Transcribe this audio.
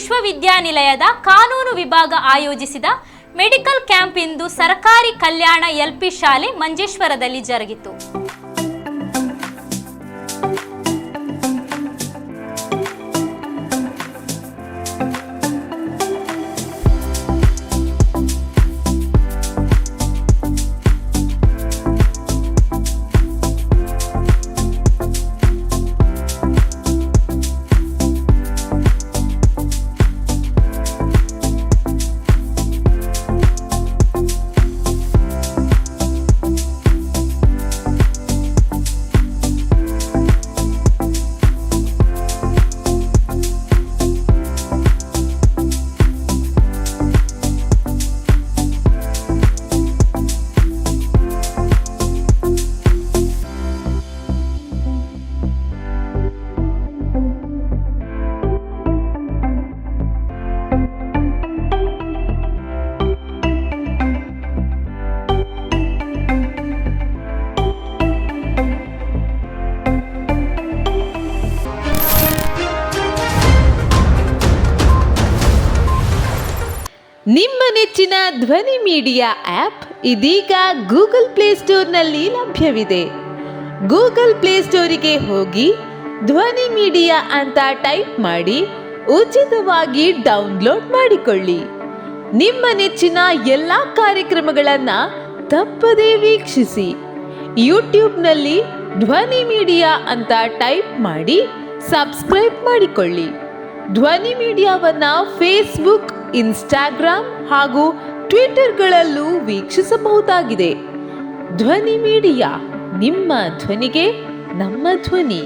ವಿಶ್ವವಿದ್ಯಾನಿಲಯದ ಕಾನೂನು ವಿಭಾಗ ಆಯೋಜಿಸಿದ ಮೆಡಿಕಲ್ ಕ್ಯಾಂಪ್ ಇಂದು ಸರ್ಕಾರಿ ಕಲ್ಯಾಣ ಎಲ್ಪಿ ಶಾಲೆ ಮಂಜೇಶ್ವರದಲ್ಲಿ ಜರುಗಿತು. ನಿಮ್ಮ ನೆಚ್ಚಿನ ಧ್ವನಿ ಮೀಡಿಯಾ ಆ್ಯಪ್ ಇದೀಗ ಗೂಗಲ್ ಪ್ಲೇಸ್ಟೋರ್ನಲ್ಲಿ ಲಭ್ಯವಿದೆ. ಗೂಗಲ್ ಪ್ಲೇಸ್ಟೋರಿಗೆ ಹೋಗಿ ಧ್ವನಿ ಮೀಡಿಯಾ ಅಂತ ಟೈಪ್ ಮಾಡಿ ಉಚಿತವಾಗಿ ಡೌನ್ಲೋಡ್ ಮಾಡಿಕೊಳ್ಳಿ. ನಿಮ್ಮ ನೆಚ್ಚಿನ ಎಲ್ಲ ಕಾರ್ಯಕ್ರಮಗಳನ್ನು ತಪ್ಪದೇ ವೀಕ್ಷಿಸಿ. ಯೂಟ್ಯೂಬ್ನಲ್ಲಿ ಧ್ವನಿ ಮೀಡಿಯಾ ಅಂತ ಟೈಪ್ ಮಾಡಿ ಸಬ್ಸ್ಕ್ರೈಬ್ ಮಾಡಿಕೊಳ್ಳಿ. ಧ್ವನಿ ಮೀಡಿಯಾವನ್ನ ಫೇಸ್ಬುಕ್, ಇನ್ಸ್ಟಾಗ್ರಾಮ್ ಹಾಗೂ ಟ್ವಿಟರ್ಗಳಲ್ಲೂ ವೀಕ್ಷಿಸಬಹುದಾಗಿದೆ. ಧ್ವನಿ ಮೀಡಿಯಾ, ನಿಮ್ಮ ಧ್ವನಿಗೆ ನಮ್ಮ ಧ್ವನಿ.